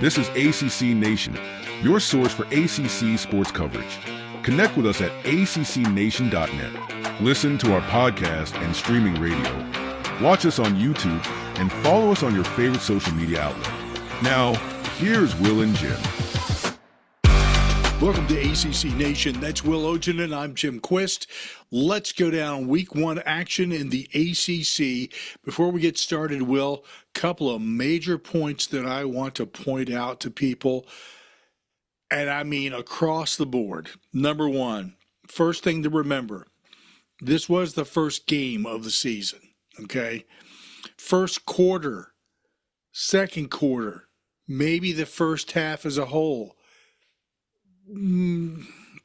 This is ACC Nation, your source for ACC sports coverage. Connect with us at accnation.net. Listen to our podcast and streaming radio. Watch us on YouTube and follow us on your favorite social media outlet. Now, here's Will and Jim. Welcome to ACC Nation. That's Will Ogen and I'm Jim Quist. Let's go down week one action in the ACC. Before we get started, Will, a couple of major points that I want to point out to people, and I mean across the board. Number one, first thing to remember, this was the first game of the season, okay? First quarter, second quarter, maybe the first half as a whole.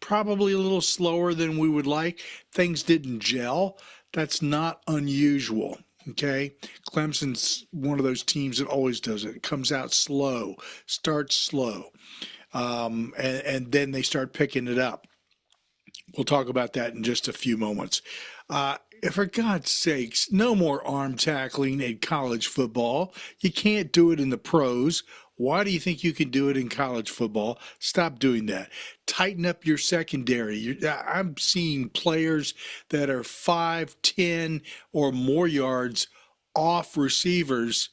Probably a little slower than we would like. Things didn't gel. That's not unusual, okay? Clemson's one of those teams that always does it. It comes out slow, starts slow, and then they start picking it up. We'll talk about that in just a few moments. For God's sakes, no more arm tackling in college football. You can't do it in the pros. Why do you think you can do it in college football? Stop doing that. Tighten up your secondary. I'm seeing players that are 5, 10, or more yards off receivers,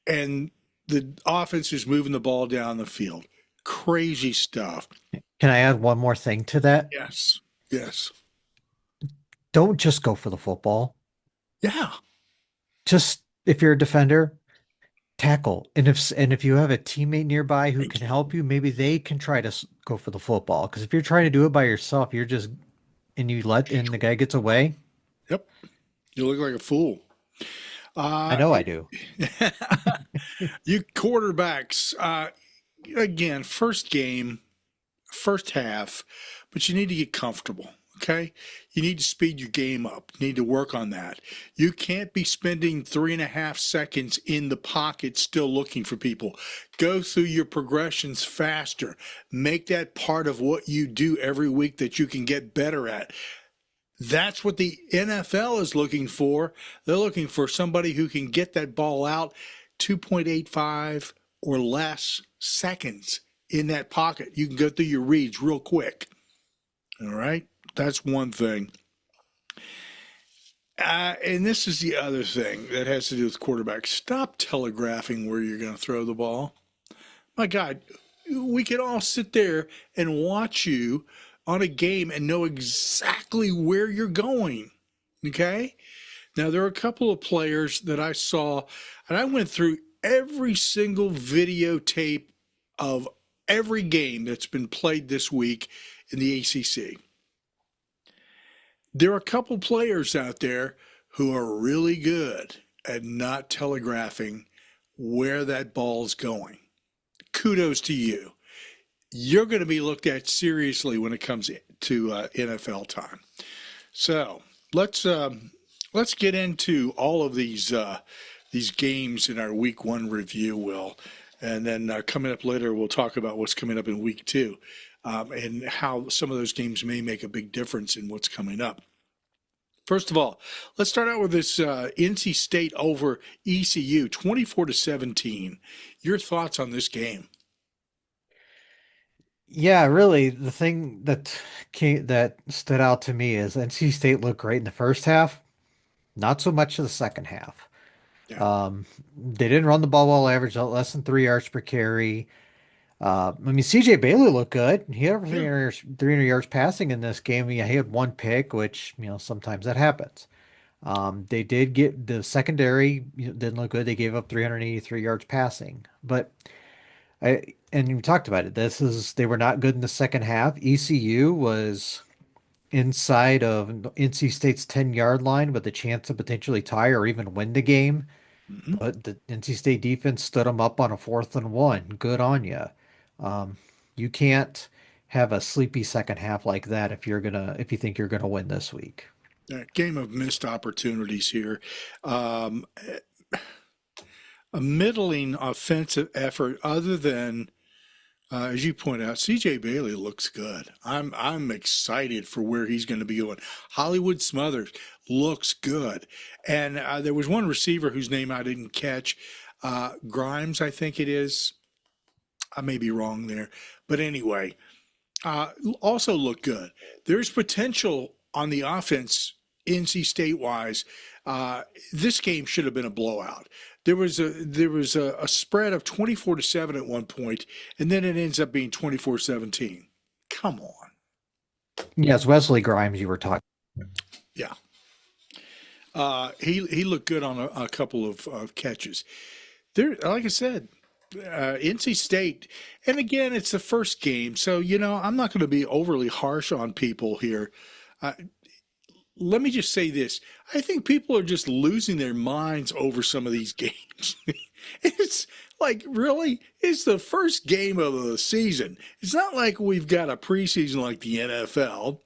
and the offense is moving the ball down the field. Crazy stuff. Can I add one more thing to that? Yes. Don't just go for the football. Yeah. Just, if you're a defender, tackle. And if you have a teammate nearby who can help you, maybe they can try to go for the football. Because if you're trying to do it by yourself, and the guy gets away. Yep. You look like a fool. I know I do. You quarterbacks, again, first game, first half, but you need to get comfortable. Okay, you need to speed your game up. You need to work on that. You can't be spending 3.5 seconds in the pocket still looking for people. Go through your progressions faster. Make that part of what you do every week that you can get better at. That's what the NFL is looking for. They're looking for somebody who can get that ball out 2.85 or less seconds in that pocket. You can go through your reads real quick. All right? That's one thing. And this is the other thing that has to do with quarterbacks. Stop telegraphing where you're going to throw the ball. My God, we can all sit there and watch you on a game and know exactly where you're going. Okay? Now, there are a couple of players that I saw, and I went through every single videotape of every game that's been played this week in the ACC. There are a couple players out there who are really good at not telegraphing where that ball's going. Kudos to you. You're going to be looked at seriously when it comes to NFL time. So let's get into all of these games in our week one review, Will, and then coming up later we'll talk about what's coming up in week two. And how some of those games may make a big difference in what's coming up. First of all, let's start out with this NC State over ECU, 24-17. Your thoughts on this game? Yeah, really, the thing that stood out to me is NC State looked great in the first half, not so much in the second half. Yeah. They didn't run the ball well, averaged out less than 3 yards per carry. CJ Bailey looked good. He had over 300 yards passing in this game. He had one pick, which, sometimes that happens. They did get the secondary didn't look good. They gave up 383 yards passing. But and you talked about it. They were not good in the second half. ECU was inside of NC State's 10-yard line with a chance to potentially tie or even win the game. Mm-hmm. But the NC State defense stood them up on a 4th and 1. Good on you. You can't have a sleepy second half like that if you think you're gonna win this week. Game of missed opportunities here. A middling offensive effort, other than as you point out, CJ Bailey looks good. I'm excited for where he's going to be going. Hollywood Smothers looks good, and there was one receiver whose name I didn't catch. Grimes, I think it is. I may be wrong there. But anyway, also look good. There's potential on the offense, NC State wise. Uh, this game should have been a blowout. There was a spread of 24-7 at one point, and then it ends up being 24-17. Come on. Yes, Wesley Grimes, you were talking. Yeah. He looked good on a couple of catches. There, like I said, NC State, and again, it's the first game, so I'm not going to be overly harsh on people here. Uh, Let me just say this: I think people are just losing their minds over some of these games. It's like, really, it's the first game of the season. It's not like we've got a preseason like the NFL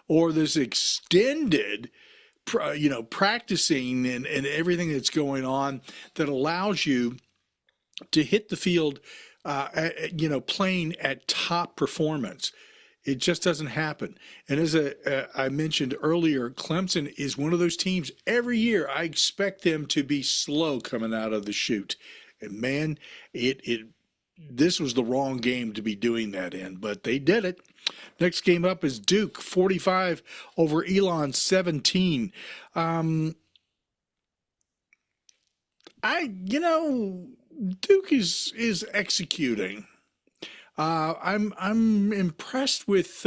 or this extended practicing and everything that's going on that allows you to hit the field, playing at top performance. It just doesn't happen. And as I mentioned earlier, Clemson is one of those teams. Every year, I expect them to be slow coming out of the chute. And man, this was the wrong game to be doing that in, but they did it. Next game up is Duke 45 over Elon 17. Duke is executing. I'm impressed with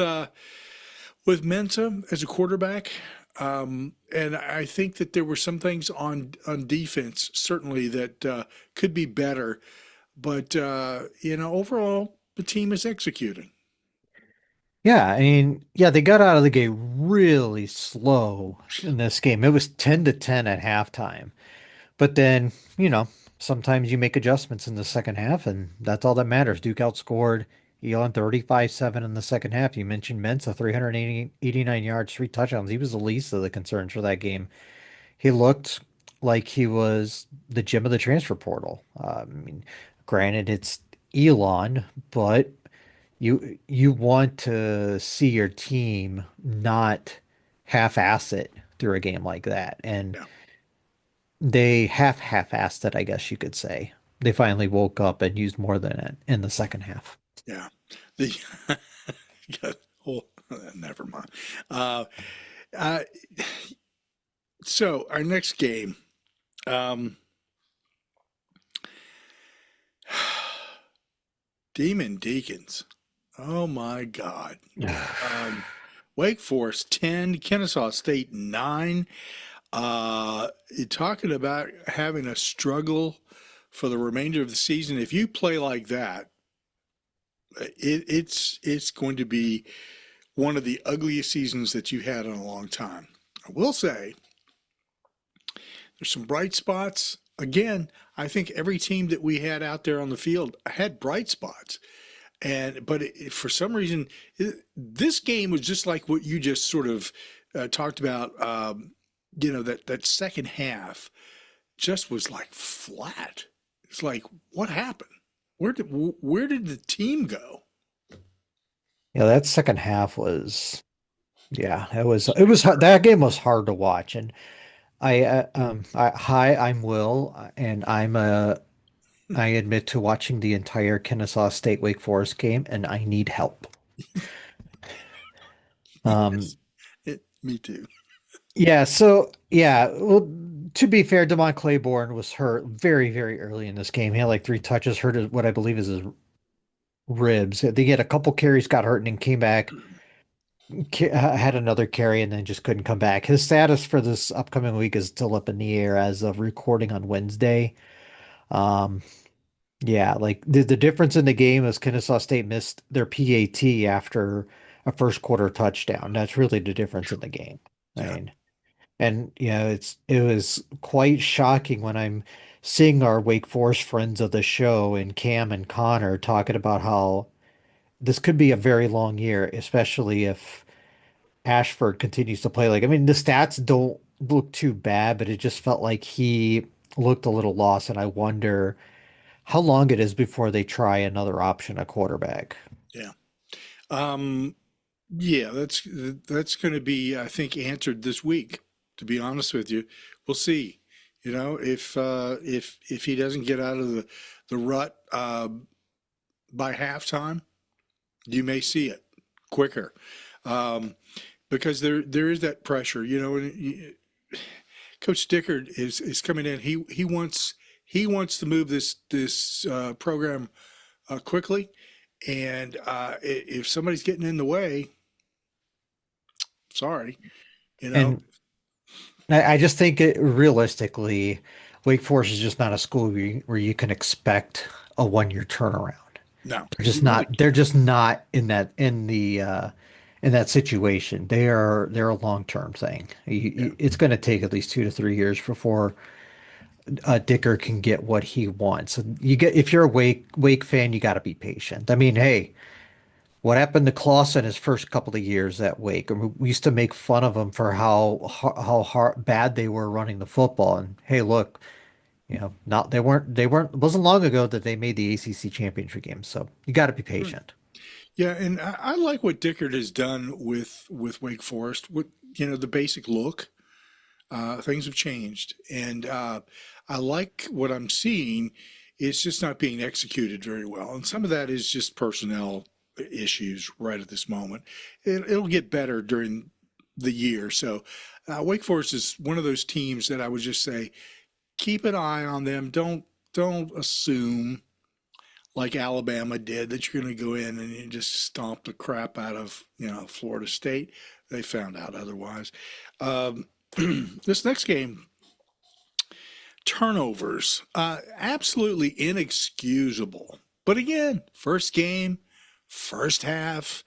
Mensa as a quarterback, and I think that there were some things on defense certainly that could be better, but overall the team is executing. Yeah, I mean, yeah, they got out of the gate really slow in this game. It was 10-10 at halftime. But then, sometimes you make adjustments in the second half, and that's all that matters. Duke outscored Elon 35-7 in the second half. You mentioned Mensa, 389 yards, 3 touchdowns. He was the least of the concerns for that game. He looked like he was the gem of the transfer portal. I mean, granted, it's Elon, but you want to see your team not half-ass it through a game like that. And Yeah, they half-assed it, I guess you could say. They finally woke up and used more than it in the second half. yeah. The yeah, oh, never mind. Uh, uh, so our next game. Um, Demon Deacons. Oh my God. Um, Wake Forest 10, Kennesaw State 9. You're talking about having a struggle for the remainder of the season. If you play like that, it's going to be one of the ugliest seasons that you had in a long time. I will say there's some bright spots. Again, I think every team that we had out there on the field had bright spots. But for some reason, this game was just like what you just sort of talked about. That second half just was like flat. It's like, what happened? Where did the team go? Yeah, that second half was, yeah, it was that game was hard to watch. And hi, I'm Will, and I admit to watching the entire Kennesaw State Wake Forest game, and I need help. Um, Yes, me too. yeah, so yeah, well, to be fair, Demont Claiborne was hurt very, very early in this game. He had like 3 touches, what I believe is his ribs. They had a couple carries, got hurt, and then came back, had another carry, and then just couldn't come back. His status for this upcoming week is still up in the air as of recording on Wednesday. Um, Yeah, like the difference in the game is Kennesaw State missed their PAT after a first quarter touchdown. That's really the difference in the game. I Yeah, mean, and it was quite shocking when I'm seeing our Wake Forest friends of the show and Cam and Connor talking about how this could be a very long year, especially if Ashford continues to play. Like, I mean, the stats don't look too bad, but it just felt like he looked a little lost, and I wonder how long it is before they try another option at quarterback. yeah. Um, yeah, that's going to be, I think, answered this week. To be honest with you, we'll see. If he doesn't get out of the rut by halftime, you may see it quicker, um, because there is that pressure. Coach Dickert is coming in. He wants to move this program quickly, and if somebody's getting in the way, sorry, you know, And I just think realistically, Wake Forest is just not a school where you can expect a 1 year turnaround. no, They're you just really not. They're just not in that situation. They're a long term thing. can't. It's going to take at least 2 to 3 years before Dicker can get what he wants. And if you're a Wake fan, you got to be patient. I mean, hey, what happened to Clausen his first couple of years at Wake? I mean, we used to make fun of them for bad they were running the football. And hey, look, not they weren't. It wasn't long ago that they made the ACC championship game. So you got to be Yeah. patient. Yeah, and I like what Dickert has done with Wake Forest. With the basic look, things have changed, and I like what I'm seeing. It's just not being executed very well, and some of that is just personnel issues right at this moment. It'll get better during the year. So, Wake Forest is one of those teams that I would just say keep an eye on them. Don't assume like Alabama did, that you're going to go in and you just stomp the crap out of Florida State. They found out otherwise. Um, this next game, turnovers, absolutely inexcusable. But again, first game, first half,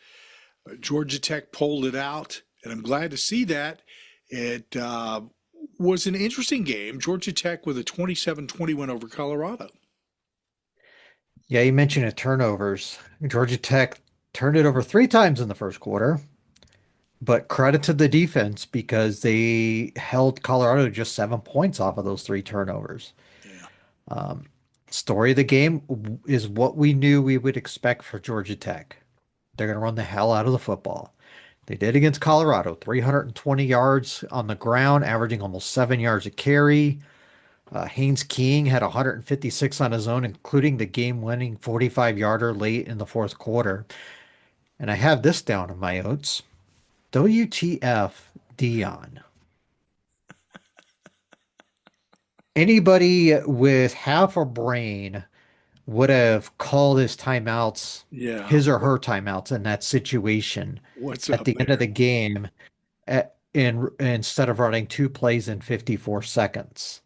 Georgia Tech pulled it out, and I'm glad to see that. It was an interesting game. Georgia Tech with a 27-20 win over Colorado. Yeah, you mentioned it, turnovers. Georgia Tech turned it over 3 times in the first quarter, but credit to the defense because they held Colorado to just 7 points off of those 3 turnovers. Yeah. Um, Story of the game is what we knew we would expect for Georgia Tech. They're going to run the hell out of the football. They did against Colorado, 320 yards on the ground, averaging almost 7 yards a carry. Haynes King had 156 on his own, including the game-winning 45-yarder late in the fourth quarter. And I have this down in my notes. WTF Dion. Anybody with half a brain would have called Yeah. his or her timeouts in that situation What's at up the end of there? the game instead of running 2 plays in 54 seconds.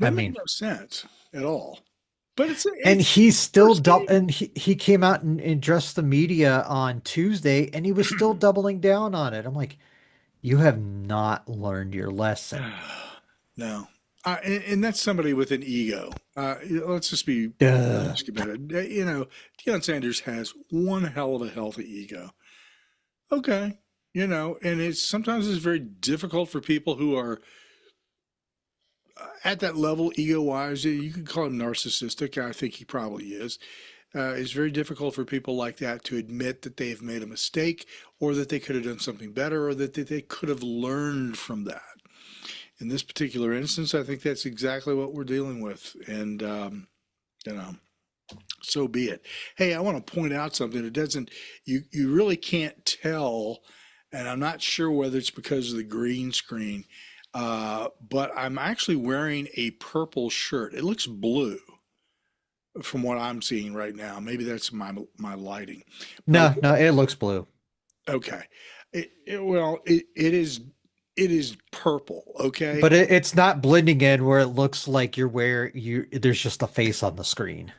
I That made mean, no sense at all. But and it's he's still first game. and he came out and addressed the media on Tuesday and he was still doubling down on it. I'm like, you have not learned your lesson. No. And that's somebody with an ego. Let's just be Duh. realistic about it. Deion Sanders has one hell of a healthy ego. Okay. And sometimes it's very difficult for people who are at that level, ego wise. You could call him narcissistic. I think he probably is. It's very difficult for people like that to admit that they've made a mistake or that they could have done something better or that they could have learned from that. In this particular instance, I think that's exactly what we're dealing with. And, you know, so be it. Hey, I want to point out something. You really can't tell, and I'm not sure whether it's because of the green screen, but I'm actually wearing a purple shirt. It looks blue from what I'm seeing right now. Maybe that's my lighting, but No, no, it looks blue. okay. It is purple. Okay, But it's not blending in where it looks like there's just a face on the screen.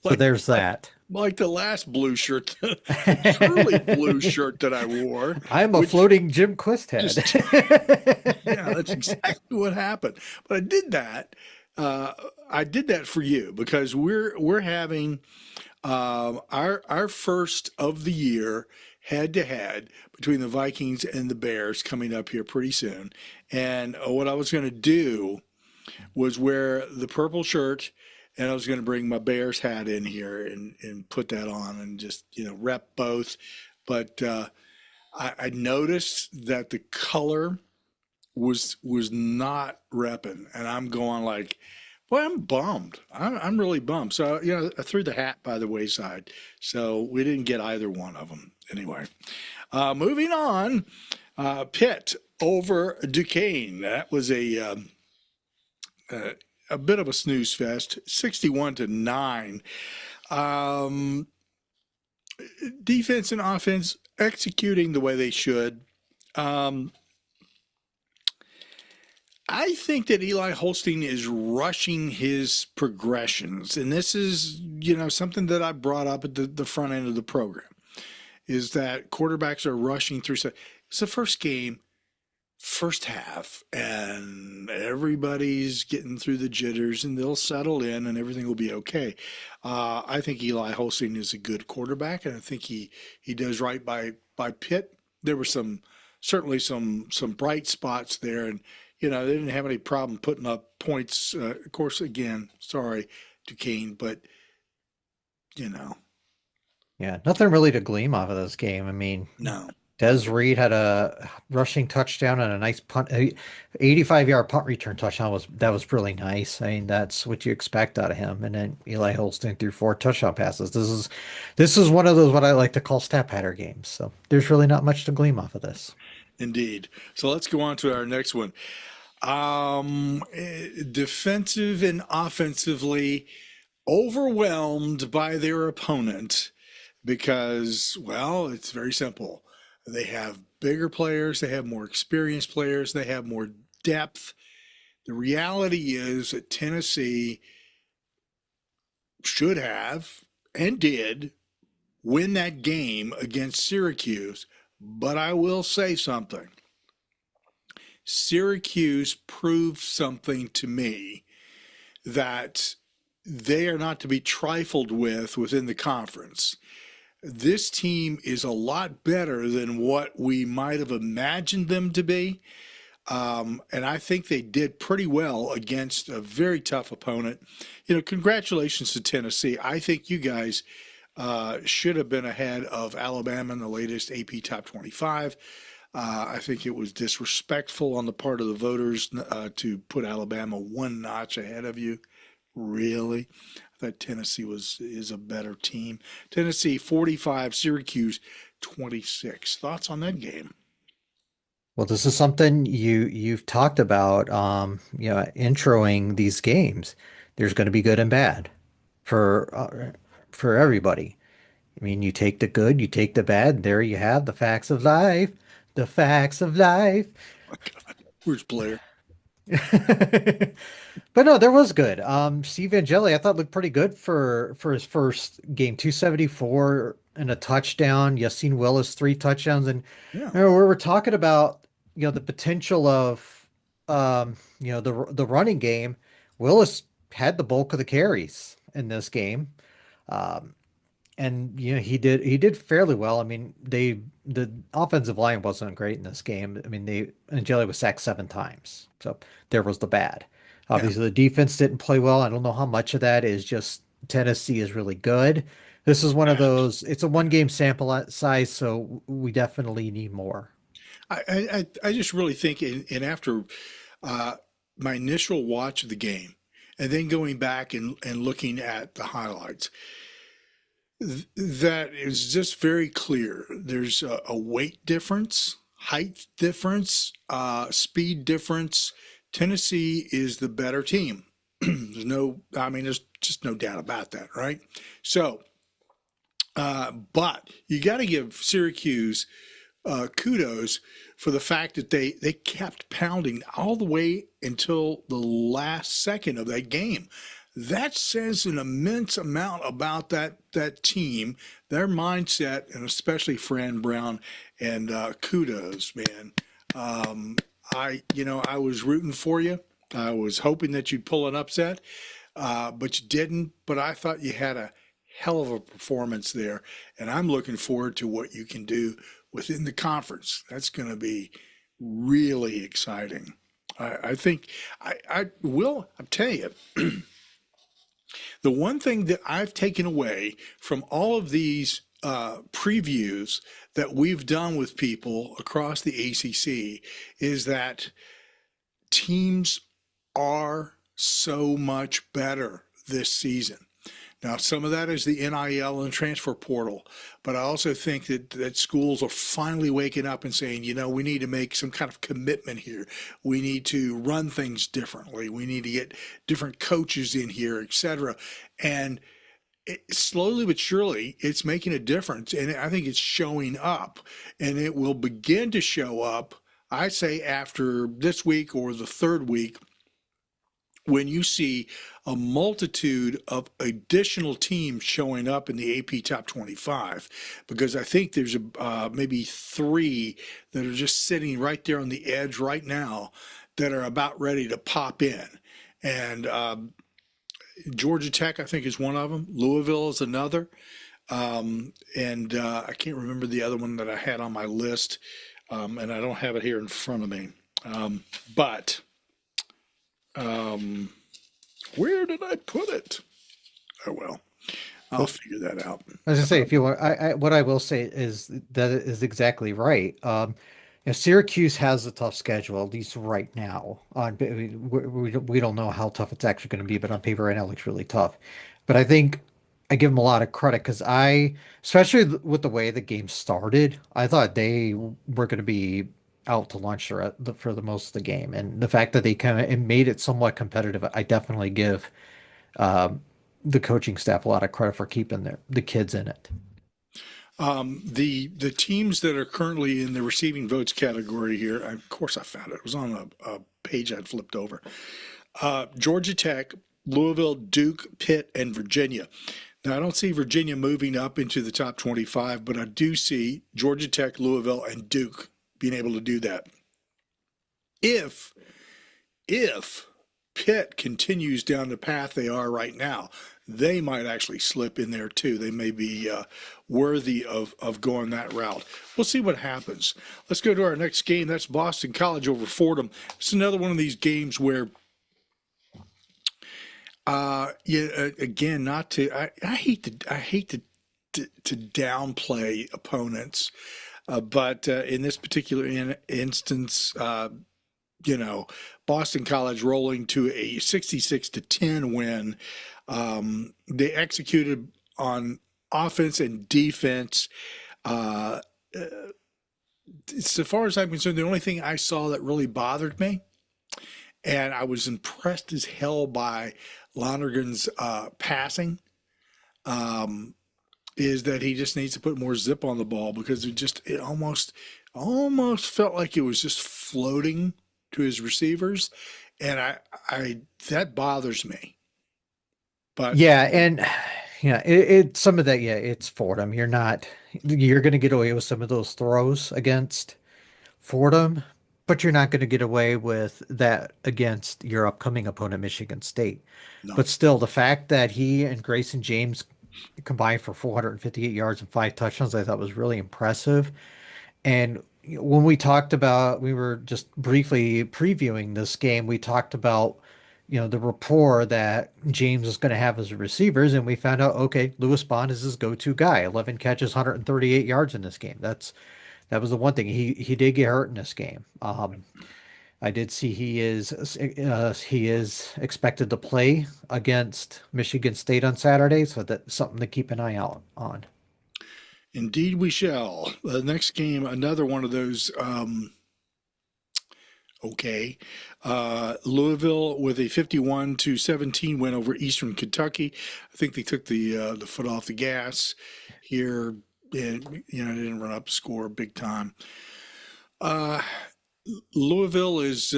So like there's that. like the last blue shirt, the truly blue shirt that I wore, I'm a which floating Jim Quist head. just yeah, that's exactly what happened. But I did that. Uh, I did that for you because we're having our first of the year head to head between the Vikings and the Bears coming up here pretty soon. And what I was going to do was wear the purple shirt, and I was going to bring my Bears hat in here and put that on and just rep both. But I noticed that the color was not repping, and I'm going like, Boy, I'm bummed. I'm really bummed. So, I threw the hat by the wayside. So we didn't get either one of them. Anyway, moving on, Pitt over Duquesne. That was a bit of a snooze fest, 61-9. Um, Defense and offense executing the way they should. Um, I think that Eli Holstein is rushing his progressions. And this is, something that I brought up at the front end of the program, is that quarterbacks are rushing through. So it's the first game, first half, and everybody's getting through the jitters, and they'll settle in and everything will be okay. I think Eli Holstein is a good quarterback, and I think he does right by Pitt. There were certainly some bright spots there, and they didn't have any problem putting up points. Of course, again, sorry, Duquesne, but Yeah, nothing really to gleam off of this game. I mean, no. Des Reed had a rushing touchdown and a nice punt, 85-yard punt return touchdown was really nice. I mean, that's what you expect out of him. And then Eli Holstein threw 4 touchdown passes. This is one of those what I like to call stat patter games. So there's really not much to glean off of this. Indeed. So let's go on to our next one. Defensive and offensively overwhelmed by their opponent because, well, it's very simple. They have bigger players, they have more experienced players, they have more depth. The reality is that Tennessee should have and did win that game against Syracuse, but I will say something. Syracuse proved something to me that they are not to be trifled with within the conference. This team is a lot better than what we might have imagined them to be. And I think they did pretty well against a very tough opponent. Congratulations to Tennessee. I think you guys should have been ahead of Alabama in the latest AP Top 25. I think it was disrespectful on the part of the voters to put Alabama one notch ahead of you. Really? I thought Tennessee is a better team. Tennessee 45, Syracuse 26. Thoughts on that game? Well, this is something you've talked about, introing these games. There's going to be good and bad for everybody. I mean, you take the good, you take the bad. There you have the facts of life. The facts of life. Oh my God, where's Blair? But no, there was good. Steve Angeli, I thought looked pretty good for his first game. 274 and a touchdown. Yassine Willis, 3 touchdowns. And Yeah. we're talking about, the potential of the running game. Willis had the bulk of the carries in this game. And he did fairly well. I mean, the offensive line wasn't great in this game. I mean, Angeli was sacked 7 times. So there was the bad. Obviously, the defense didn't play well. I don't know how much of that is just Tennessee is really good. This is one of those, it's a 1-game sample size, so we definitely need more. I just really think, and after my initial watch of the game, and then going back and looking at the highlights, that is just very clear. There's a weight difference, height difference, speed difference. Tennessee is the better team. There's just no doubt about that, right? So, but you got to give Syracuse kudos for the fact that they kept pounding all the way until the last second of that game. That says an immense amount about that team, their mindset, and especially Fran Brown. And kudos, man. I was rooting for you. I was hoping that you'd pull an upset, but you didn't. But I thought you had a hell of a performance there, and I'm looking forward to what you can do within the conference. That's going to be really exciting. I think I will. I'll tell you. The one thing that I've taken away from all of these previews that we've done with people across the ACC is that teams are so much better this season. Now, some of that is the NIL and transfer portal, but I also think that schools are finally waking up and saying, we need to make some kind of commitment here. We need to run things differently. We need to get different coaches in here, etc. And slowly but surely, it's making a difference, and I think it's showing up, and it will begin to show up. I say after this week or the third week, when you see a multitude of additional teams showing up in the AP Top 25, because I think there's maybe three that are just sitting right there on the edge right now that are about ready to pop in. And Georgia Tech, I think, is one of them. Louisville is another. And I can't remember the other one that I had on my list, and I don't have it here in front of me. But where did I put it? Oh, well, I'll figure that out. I was gonna say, if you want, what I will say is that it is exactly right. Syracuse has a tough schedule, at least right now. We don't know how tough it's actually going to be, but on paper right now it looks really tough. But I think I give them a lot of credit because especially with the way the game started, I thought they were going to be out to lunch for the most of the game, and the fact that they kind of made it somewhat competitive, I definitely give um, the coaching staff a lot of credit for keeping the kids in it. The teams that are currently in the receiving votes category here, of course I found it. It was on a page I'd flipped over. Georgia Tech, Louisville, Duke, Pitt, and Virginia. Now, I don't see Virginia moving up into the top 25, but I do see Georgia Tech, Louisville, and Duke being able to do that. If Pitt continues down the path they are right now, they might actually slip in there too. They may be worthy of going that route. We'll see what happens. Let's go to our next game. That's Boston College over Fordham. It's another one of these games where, again, not to. I hate to downplay opponents, but in this particular instance, Boston College rolling to a 66-10 win. They executed on offense and defense. So far as I'm concerned, the only thing I saw that really bothered me, and I was impressed as hell by Lonergan's passing, is that he just needs to put more zip on the ball, because it almost felt like it was just floating to his receivers, and I that bothers me. But Yeah, and it some of that, yeah, it's Fordham. You're going to get away with some of those throws against Fordham, but you're not going to get away with that against your upcoming opponent, Michigan State. no, But still, the fact that he and Grayson James combined for 458 yards and 5 touchdowns, I thought was really impressive. And when we were just briefly previewing this game, we talked about, the rapport that James is going to have as receivers, and we found out, okay, Lewis Bond is his go-to guy. 11 catches, 138 yards in this game. That was the one thing. He did get hurt in this game. I did see he is expected to play against Michigan State on Saturday, so that's something to keep an eye out on. indeed we shall. The next game, another one of those. Okay, Louisville with a 51-17 win over Eastern Kentucky. I think they took the foot off the gas here, and they didn't run up the score big time. Uh, Louisville is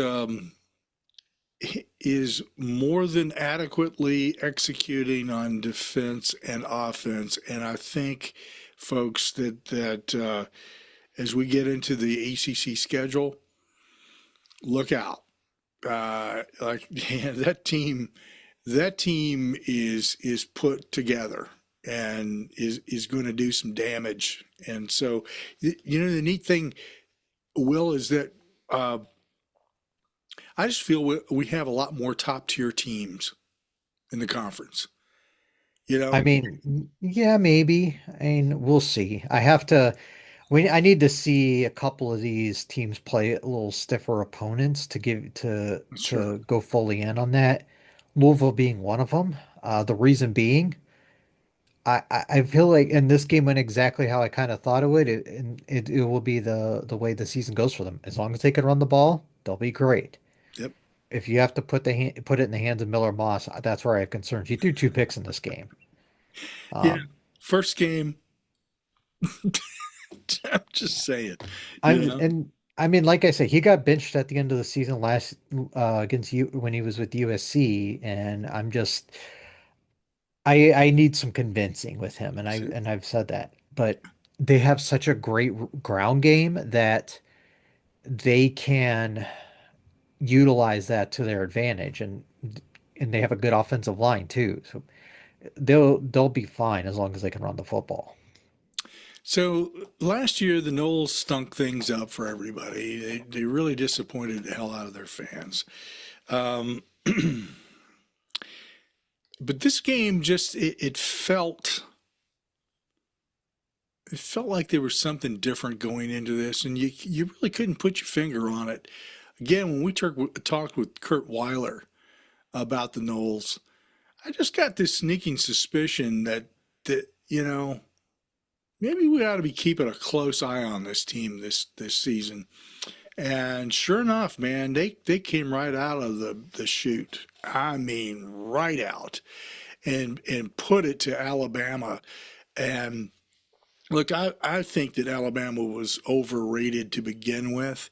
more than adequately executing on defense and offense, and I think, folks, that as we get into the ACC schedule, look out. Yeah, that team is put together and is going to do some damage. And so, the neat thing, Will, is that I just feel we have a lot more top tier teams in the conference. I mean, yeah, maybe. I mean, we'll see. I need to see a couple of these teams play a little stiffer opponents to Sure. go fully in on that. Louisville being one of them. The reason being, I feel like, and this game went exactly how I kind of thought it would. It will be the way the season goes for them. As long as they can run the ball, they'll be great. Yep. If you have to put it in the hands of Miller Moss, that's where I have concerns. He threw two picks in this game. Yeah. Um, First game, I'm just saying, you I'm know. and I mean, like I said, he got benched at the end of the season last against you when he was with USC, and I need some convincing with him, and I've said that, but they have such a great ground game that they can utilize that to their advantage, and they have a good offensive line too, so they'll be fine as long as they can run the football. So last year, the Knowles stunk things up for everybody. They really disappointed the hell out of their fans. Um, but this game just it felt like there was something different going into this, and you really couldn't put your finger on it. Again, when we talked with Kurt Weiler about the Knowles, I just got this sneaking suspicion that maybe we ought to be keeping a close eye on this team this season. And sure enough, man, they came right out of the chute. I mean, right out and put it to Alabama. And look, I think that Alabama was overrated to begin with.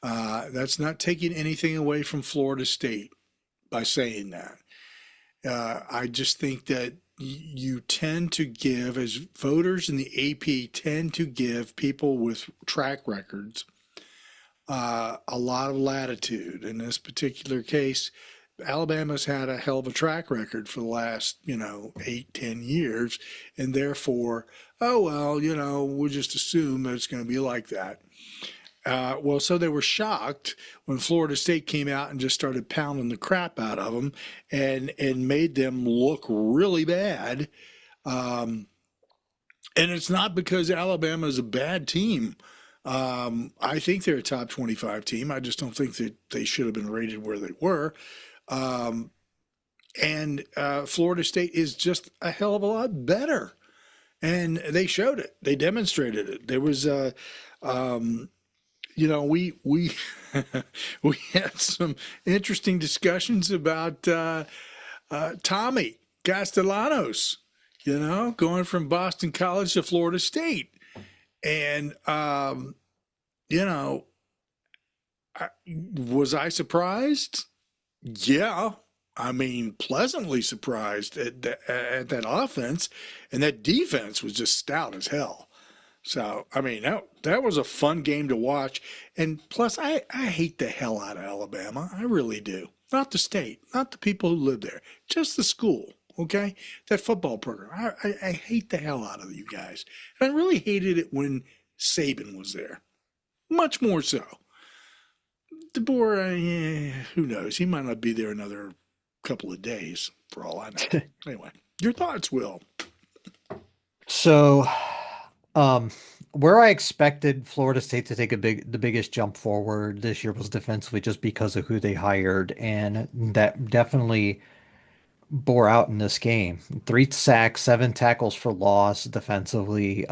That's not taking anything away from Florida State by saying that. I just think that you tend to give, as voters in the AP tend to give people with track records a lot of latitude. In this particular case, Alabama's had a hell of a track record for the last, 8, 10 years. And therefore, oh, well, we'll just assume that it's going to be like that. Well, so they were shocked when Florida State came out and just started pounding the crap out of them and made them look really bad. Um, and it's not because Alabama is a bad team. I think they're a top 25 team. I just don't think that they should have been rated where they were. Um, and Florida State is just a hell of a lot better. And they showed it. They demonstrated it. There was um, we we had some interesting discussions about Tommy Castellanos, going from Boston College to Florida State. And, you know, was I surprised? Yeah. I mean, pleasantly surprised at that offense. And that defense was just stout as hell. So, I mean, that was a fun game to watch. And plus, I hate the hell out of Alabama. I really do. Not the state, not the people who live there, just the school. Okay, that football program. I hate the hell out of you guys. And I really hated it when Saban was there. Much more so. DeBoer, who knows? He might not be there another couple of days, for all I know. Anyway, your thoughts, Will? So, um, where I expected Florida State to take the biggest jump forward this year was defensively, just because of who they hired, and that definitely bore out in this game. 3 sacks, 7 tackles for loss defensively.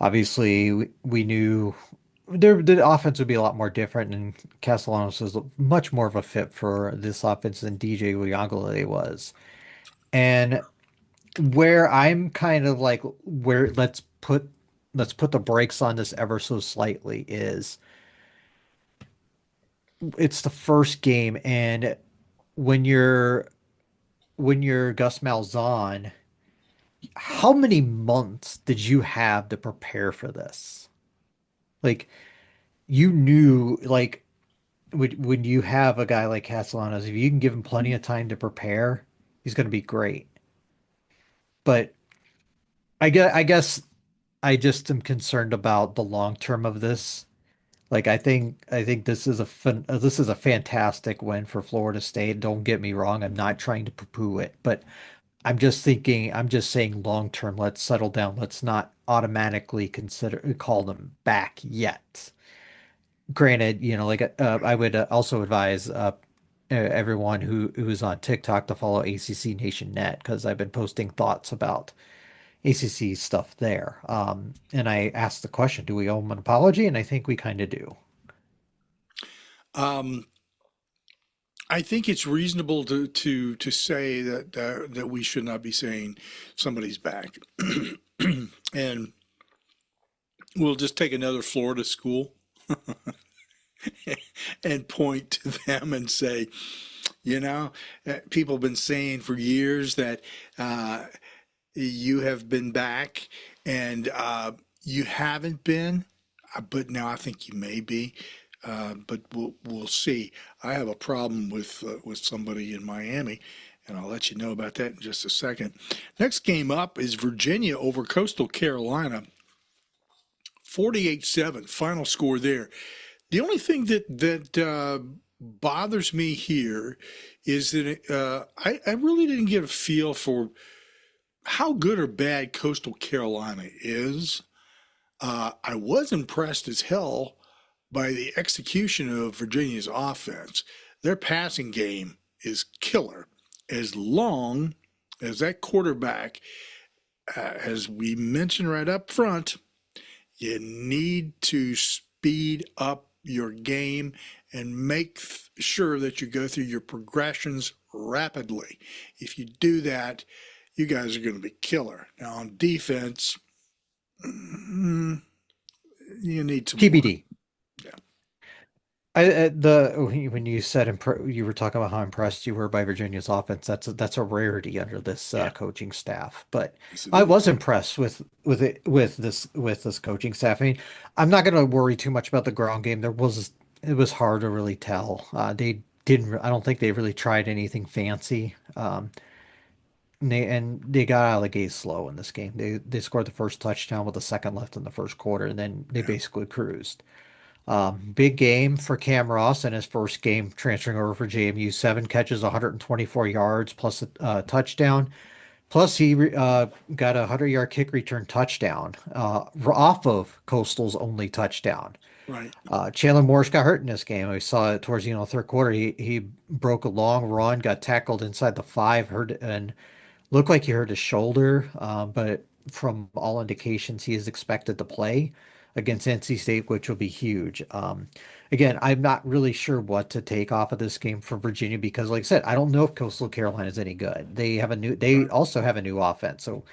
Obviously, we knew the offense would be a lot more different, and Castellanos is much more of a fit for this offense than DJ Uyunglele was. And where I'm kind of like, where let's put the brakes on this ever so slightly, is it's the first game, and when you're Gus Malzahn, how many months did you have to prepare for this? Like, you knew, like, when you have a guy like Castellanos, if you can give him plenty of time to prepare, he's going to be great. But I guess I just am concerned about the long term of this. Like, I think this is a fantastic win for Florida State. Don't get me wrong, I'm not trying to poo-poo it, but I'm just saying long term, let's settle down. Let's not automatically call them back yet. Granted, like, I would also advise everyone who's on TikTok to follow ACC Nation Net because I've been posting thoughts about ACC stuff there. And I asked the question, do we owe them an apology? And I think we kind of do. Um, I think it's reasonable to say that we should not be saying somebody's back, and we'll just take another Florida school and point to them and say, people have been saying for years that uh, you have been back, and you haven't been, but now I think you may be. But we'll see. I have a problem with somebody in Miami, and I'll let you know about that in just a second. Next game up is Virginia over Coastal Carolina, 48-7, final score there. The only thing that bothers me here is that I really didn't get a feel for how good or bad Coastal Carolina is. I was impressed as hell by the execution of Virginia's offense. Their passing game is killer. As long as that quarterback, as we mentioned right up front, you need to speed up your game and make sure that you go through your progressions rapidly. If you do that, you guys are going to be killer. Now on defense, you need some work. TBD. Yeah. When you said you were talking about how impressed you were by Virginia's offense, that's a rarity under this Yeah. coaching staff. But Yes, it I is. was impressed with this coaching staff. I mean, I'm not going to worry too much about the ground game. It was hard to really tell. They didn't. I don't think they really tried anything fancy. And they got out of the gate slow in this game. They scored the first touchdown with a second left in the first quarter, and then they Yeah. basically cruised. Big game for Cam Ross in his first game transferring over for JMU. 7 catches, 124 yards, plus a touchdown. Plus, he got a 100-yard kick return touchdown off of Coastal's only touchdown. Right. Chandler Morris got hurt in this game. We saw it towards the third quarter. He broke a long run, got tackled inside the 5, hurt and looked like he hurt his shoulder. But from all indications, he is expected to play against NC State, which will be huge. Again, I'm not really sure what to take off of this game from Virginia because, like I said, I don't know if Coastal Carolina is any good. They Right. also have a new offense. So,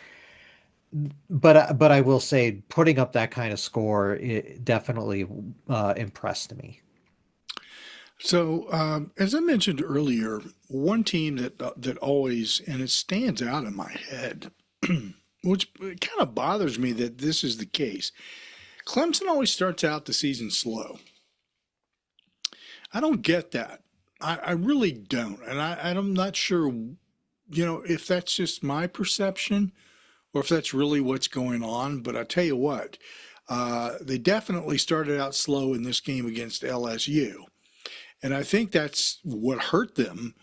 but I will say, putting up that kind of score, it definitely impressed me. So, as I mentioned earlier, one team that always and it stands out in my head, which kind of bothers me that this is the case. Clemson always starts out the season slow. I don't get that. I really don't, and I'm not sure, if that's just my perception or if that's really what's going on. But I tell you what, they definitely started out slow in this game against LSU. And I think that's what hurt them.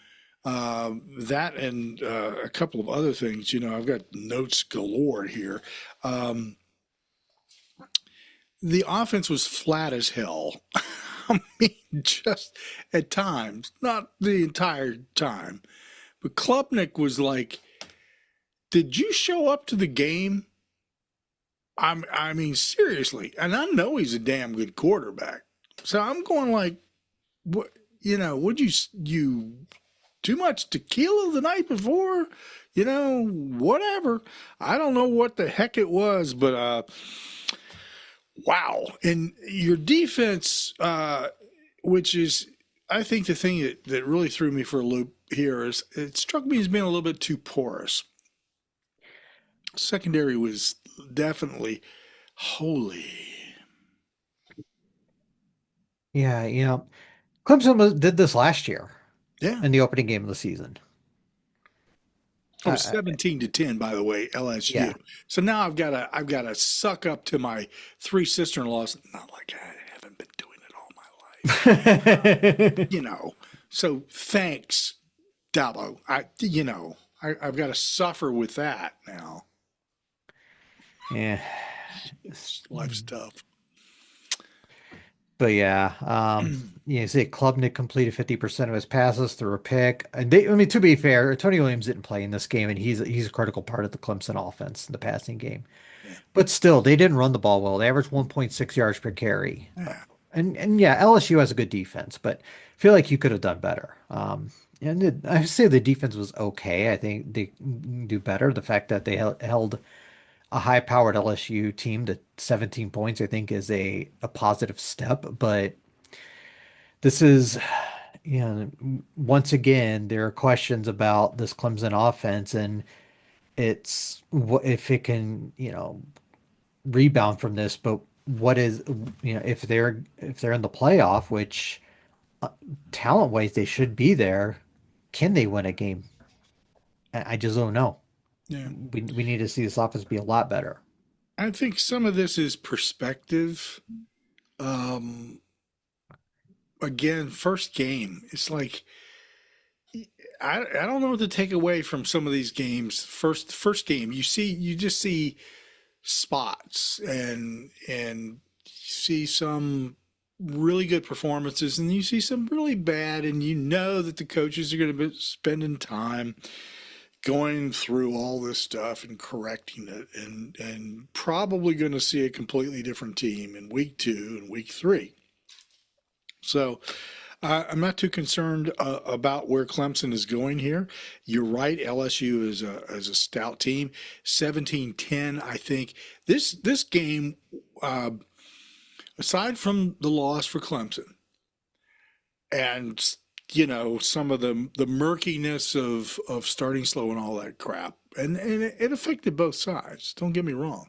That and a couple of other things. I've got notes galore here. Um, the offense was flat as hell. I mean, just at times, not the entire time. But Klubnik was like, "Did you show up to the game?" I mean, seriously. And I know he's a damn good quarterback. So I'm going like, what? Would you too much tequila the night before? Whatever. I don't know what the heck it was, but wow. And your defense, which is, I think the thing that really threw me for a loop here is it struck me as being a little bit too porous. Secondary was definitely holy. Yeah, did this last year Yeah. in the opening game of the season. Oh, Uh, 17-10, by the way, LSU. yeah. So now I've got to suck up to my three sister-in-laws. Not like I haven't been doing it all my life. So thanks, Dabo. I've got to suffer with that now. Yeah. Life's tough. But yeah, you see Klubnik completed 50% of his passes through a pick. And I mean, to be fair, Tony Williams didn't play in this game, and he's a critical part of the Clemson offense in the passing game. Yeah. But still, they didn't run the ball well. They averaged 1.6 yards per carry. Yeah. And yeah, LSU has a good defense, but I feel like you could have done better. I say the defense was okay. I think they do better. The fact that they held a high-powered LSU team to 17 points, I think, is a positive step. But this is, once again, there are questions about this Clemson offense, and it's what if it can, rebound from this. But what is, if they're in the playoff, which talent-wise they should be there, can they win a game? I just don't know. Yeah. We need to see this offense be a lot better. I think some of this is perspective. Um, Again, first game. It's like I don't know what to take away from some of these games. First game, you just see spots and you see some really good performances and you see some really bad, and you know that the coaches are going to be spending time going through all this stuff and correcting it, and probably going to see a completely different team in week 2 and week 3. So I'm not too concerned about where Clemson is going here. You're right. LSU is a stout team. 17-10. I think this game, aside from the loss for Clemson, and some of the murkiness of starting slow and all that crap, and it affected both sides. Don't get me wrong.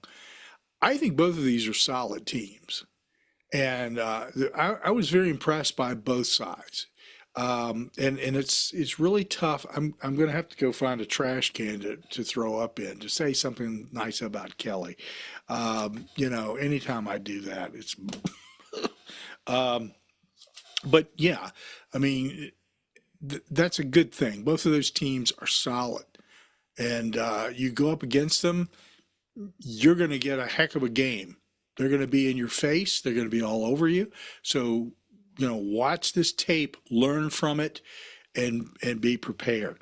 I think both of these are solid teams. And I was very impressed by both sides. And it's really tough. I'm going to have to go find a trash can to throw up in to say something nice about Kelly. Anytime I do that, it's. um, but yeah, I mean, that's a good thing. Both of those teams are solid, and you go up against them, you're going to get a heck of a game. They're going to be in your face. They're going to be all over you. So, watch this tape, learn from it, and be prepared.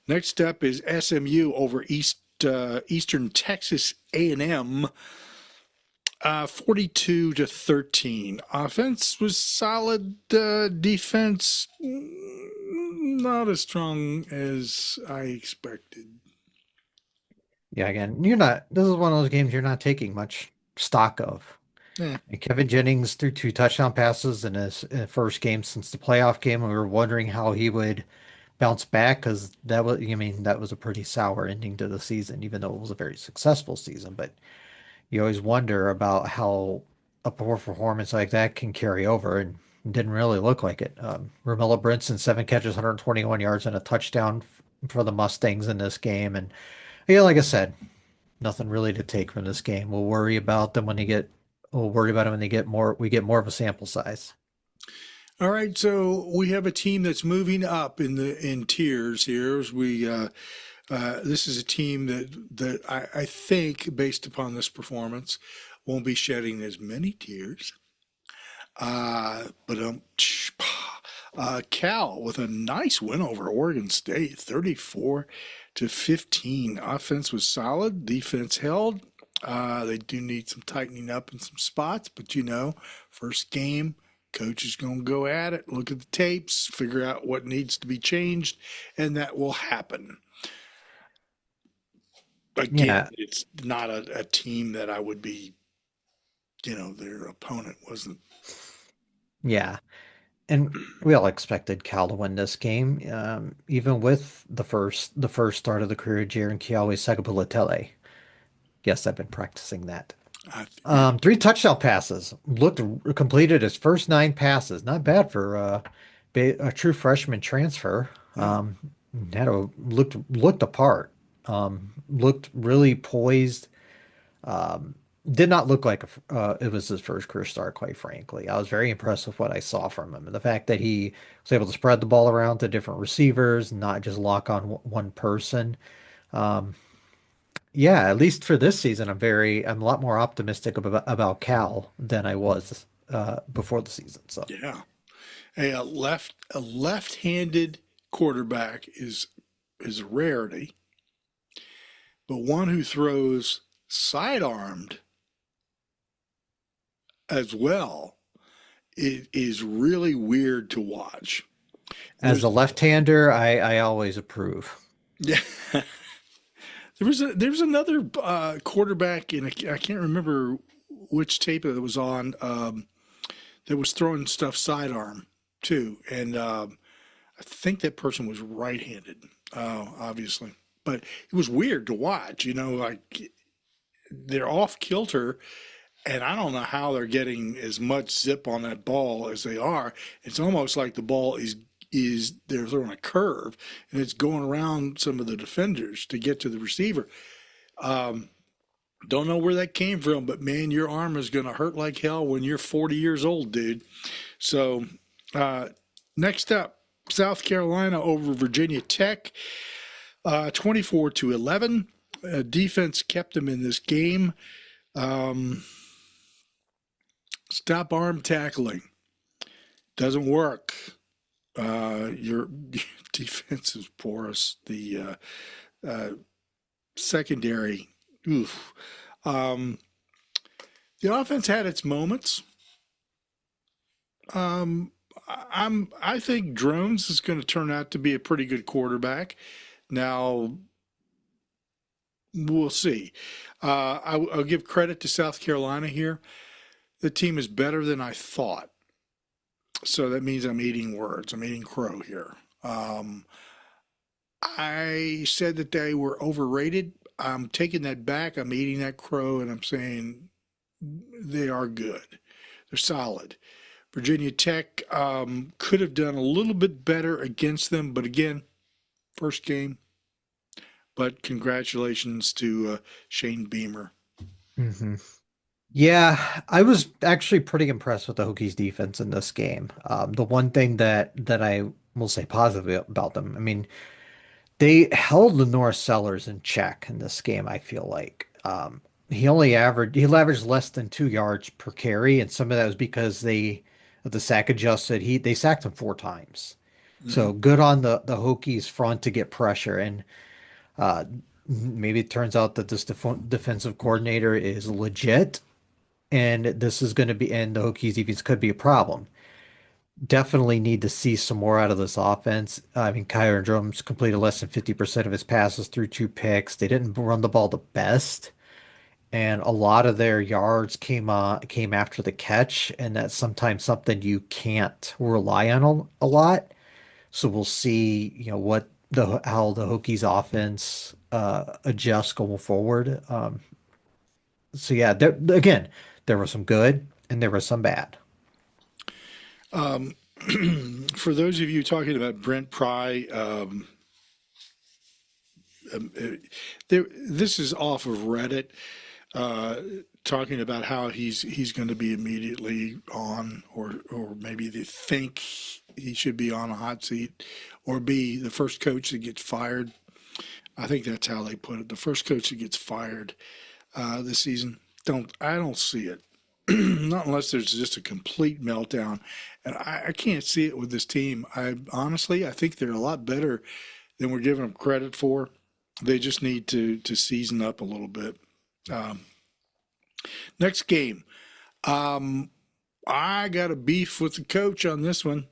Next up is SMU over Eastern Texas A&M, 42-13. Offense was solid. Defense not as strong as I expected. Yeah, again, this is one of those games you're not taking much stock of. Yeah. And Kevin Jennings threw 2 touchdown passes in his first game since the playoff game. We were wondering how he would bounce back because that was a pretty sour ending to the season, even though it was a very successful season. But you always wonder about how a poor performance like that can carry over, and it didn't really look like it. Romello Brinson, 7 catches, 121 yards, and a touchdown for the Mustangs in this game. And yeah, like I said, nothing really to take from this game. We'll worry about them when they get. We'll worry about them when they get more. We get more of a sample size. All right, so we have a team that's moving up in tiers here. As this is a team that I think, based upon this performance, won't be shedding as many tears. But Cal with a nice win over Oregon State, 34-15. Offense was solid. Defense held. They do need some tightening up in some spots, but first game, coach is going to go at it, look at the tapes, figure out what needs to be changed, and that will happen. Again, it's not a team that I would be, their opponent wasn't. Yeah. And we all expected Cal to win this game, even with the first start of the career of Jaron Kiawe-Sagapulotele. Yes, I've been practicing that. 3 touchdown passes. Completed his first 9 passes. Not bad for a true freshman transfer. Looked apart. Looked really poised. Did not look like it was his first career start, quite frankly. I was very impressed with what I saw from him. And the fact that he was able to spread the ball around to different receivers, not just lock on one person. Yeah, at least for this season, I'm a lot more optimistic about Cal than I was before the season. So Yeah. A left-handed quarterback is a rarity, but one who throws sidearmed as well it is really weird to watch. as a There's left-hander, I always approve. yeah, there was another quarterback in I can't remember which tape it was on that was throwing stuff sidearm too, and I think that person was right-handed, obviously, but it was weird to watch. Like they're off kilter, and I don't know how they're getting as much zip on that ball as they are. It's almost like the ball is they're throwing a curve and it's going around some of the defenders to get to the receiver. Um, don't know where that came from, but man, your arm is going to hurt like hell when you're 40 years old, dude. So, uh, next up, South Carolina over Virginia Tech, 24-11. Defense kept them in this game. Um, Stop arm tackling. Doesn't work. Your defense is porous. The uh, secondary, oof. Um, the offense had its moments. Um, I think Drones is going to turn out to be a pretty good quarterback. Now we'll see. I'll give credit to South Carolina here. The team is better than I thought. So that means I'm eating words. I'm eating crow here. I said that they were overrated. I'm taking that back. I'm eating that crow and I'm saying they are good. They're solid. Virginia Tech could have done a little bit better against them, but again, first game. But congratulations to Shane Beamer. Hmm. Yeah, I was actually pretty impressed with the Hokies defense in this game. The one thing that I will say positively about them, I mean, they held Lenore Sellers in check in this game, I feel like. He averaged less than 2 yards per carry, and some of that was because the sack adjusted. They sacked him 4 times. Mm-hmm. So good on the Hokies front to get pressure. And uh, maybe it turns out that this defensive coordinator is legit, and this is going to be, and the Hokies defense could be a problem. Definitely need to see some more out of this offense. I mean, Kyron Jones completed less than 50% of his passes through 2 picks. They didn't run the ball the best, and a lot of their yards came after the catch, and that's sometimes something you can't rely on a lot. So we'll see, what the how the Hokies offense adjusts going forward. So yeah, again, there was some good and there was some bad. Um, for those of you talking about Brent Pry, this is off of Reddit, uh, talking about how he's going to be immediately on, or maybe they think he should be on a hot seat, or be the first coach that gets fired. I think that's how they put it. The first coach that gets fired this season. I don't see it. Not unless there's just a complete meltdown, and I can't see it with this team. I think they're a lot better than we're giving them credit for. They just need to season up a little bit. Um, Next game, um, I got a beef with the coach on this one.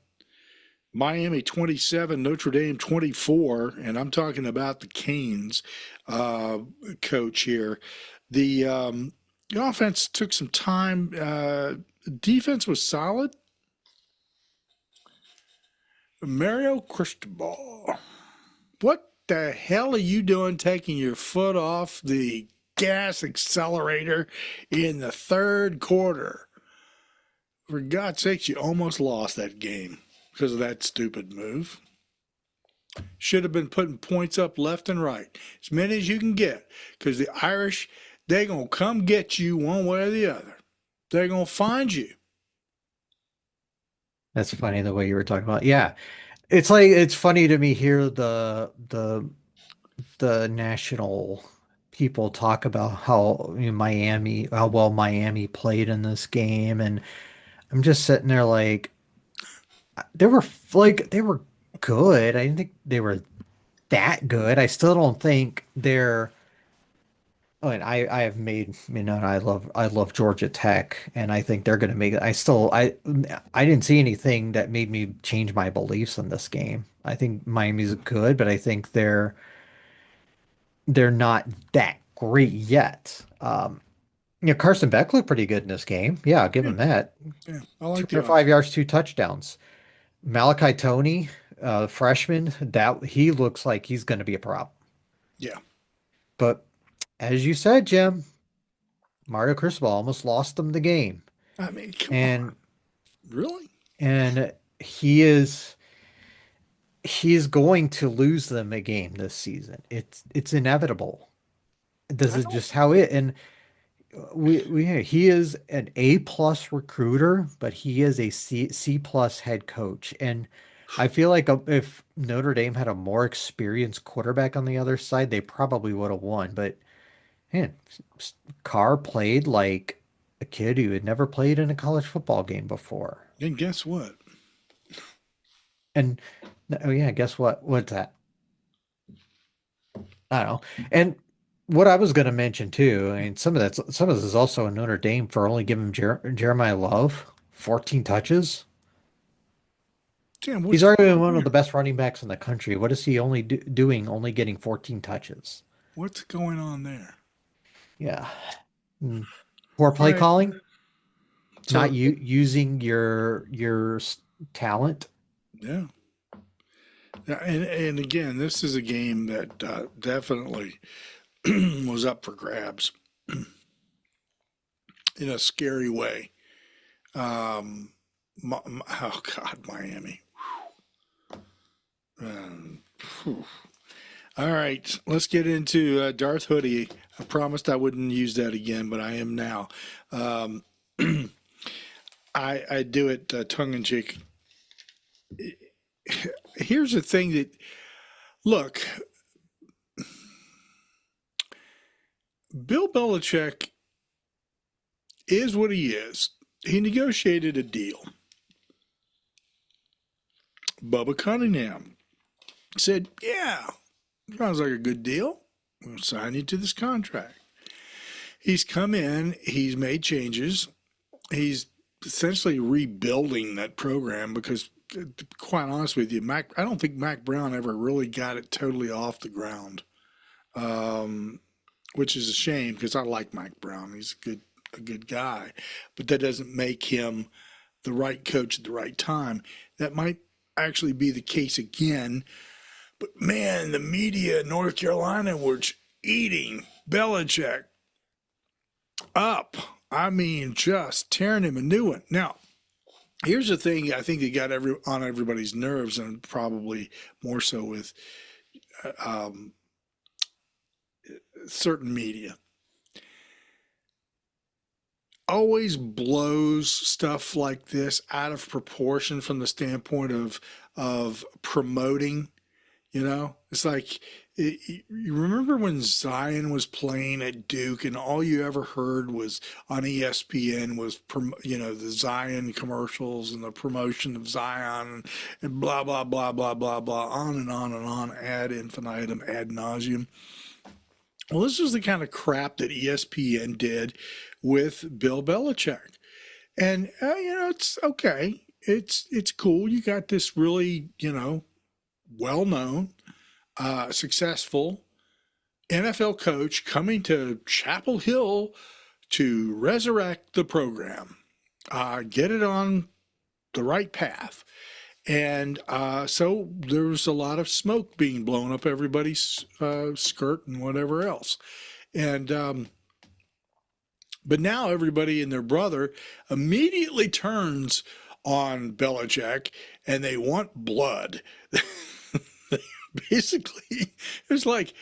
Miami 27, Notre Dame 24, and I'm talking about the Canes uh, coach here. The offense took some time. Defense was solid. Mario Cristobal, what the hell are you doing taking your foot off the gas accelerator in the third quarter? For God's sakes, you almost lost that game because of that stupid move. Should have been putting points up left and right, as many as you can get, because the Irish, they're going to come get you one way or the other. They're going to find you. That's funny the way you were talking about. Yeah. It's funny to me hear the national people talk about how well Miami played in this game, and I'm just sitting there like they were they were good. I didn't think they were that good. I still don't think they're. Oh, and I have made, I love Georgia Tech, and I think they're going to make it. I didn't see anything that made me change my beliefs in this game. I think Miami's good, but I think they're not that great yet. Carson Beck looked pretty good in this game. Yeah, I'll give Yeah, him that. yeah. I like the 205 offense. yards, 2 touchdowns. Malachi Tony, freshman, that he looks like he's going to be a problem. Yeah. But as you said, Jim, Mario Cristobal almost lost them the game. I mean, come on. And Really? and he's going to lose them a game this season. It's inevitable. This I is don't. just how it and we he is an A plus recruiter, but he is a C plus head coach. And I feel like if Notre Dame had a more experienced quarterback on the other side, they probably would have won. But man, Carr played like a kid who had never played in a college football game before. And guess what? And oh yeah, guess what? What's that? I don't know. And what I was going to mention too, I mean, some of this is also in Notre Dame for only giving Jeremiah Love 14 touches. Damn, He's what's going already on one of there? the best running backs in the country. What is he only doing? Only getting 14 touches. What's going on there? Yeah. Mm. Poor All play right. calling, not So, using your talent. yeah. Yeah, and again, this is a game that definitely was up for grabs in a scary way. Um, oh God, Miami. Phew. All right, let's get into Darth Hoodie. I promised I wouldn't use that again, but I am now. Um, I do it tongue in cheek. Here's the thing that look, Bill Belichick is what he is. He negotiated a deal. Bubba Cunningham said, "Yeah, sounds like a good deal. We'll sign you to this contract." He's come in, he's made changes, he's essentially rebuilding that program because, to be quite honest with you, I don't think Mac Brown ever really got it totally off the ground, um, which is a shame because I like Mac Brown. He's a good guy, but that doesn't make him the right coach at the right time. That might actually be the case again. But man, the media in North Carolina were eating Belichick up. I mean, just tearing him a new one. Now, here's the thing I think that got on everybody's nerves, and probably more so with um, certain media. Always blows stuff like this out of proportion from the standpoint of promoting. It's like you remember when Zion was playing at Duke, and all you ever heard was on ESPN was the Zion commercials and the promotion of Zion and blah blah blah blah blah blah, on and on and on, ad infinitum, ad nauseum. Well, this is the kind of crap that ESPN did with Bill Belichick, and it's okay. It's cool. You got this really well known, successful NFL coach coming to Chapel Hill to resurrect the program, get it on the right path. And so there was a lot of smoke being blown up everybody's skirt and whatever else. And but now everybody and their brother immediately turns on Belichick and they want blood. Basically, it's like,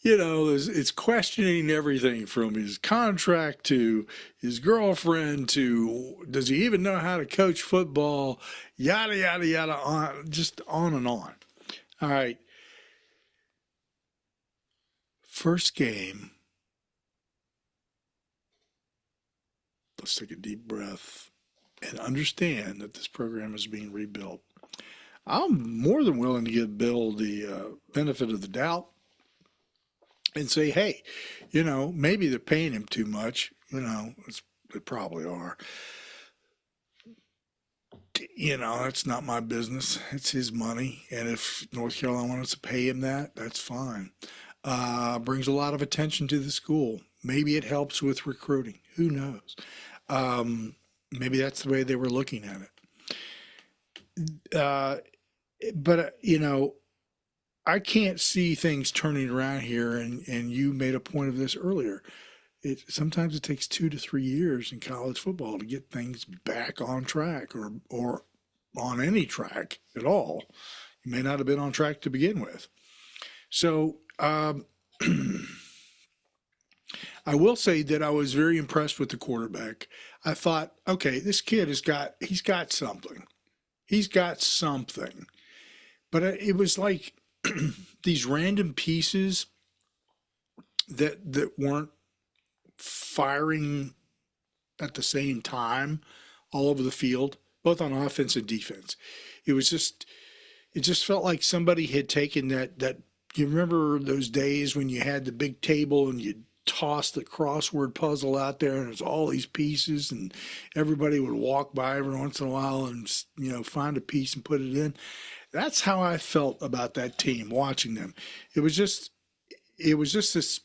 it's questioning everything from his contract to his girlfriend to does he even know how to coach football, yada, yada, yada, just on and on. All right. First game. Let's take a deep breath. and understand that this program is being rebuilt. I'm more than willing to give Bill the benefit of the doubt and say, hey, maybe they're paying him too much. They probably are. That's not my business. It's his money. And if North Carolina wants to pay him that, that's fine. Brings a lot of attention to the school. Maybe it helps with recruiting. Who knows? Maybe that's the way they were looking at it. But I can't see things turning around here. And you made a point of this earlier. Sometimes it takes 2 to 3 years in college football to get things back on track or on any track at all. You may not have been on track to begin with. So I will say that I was very impressed with the quarterback. I thought, okay, this kid he's got something. He's got something. But it was like these random pieces that weren't firing at the same time all over the field, both on offense and defense. It was just it just felt like somebody had taken that you remember those days when you had the big table and you toss the crossword puzzle out there and there's all these pieces and everybody would walk by every once in a while and find a piece and put it in. That's how I felt about that team watching them. It was just this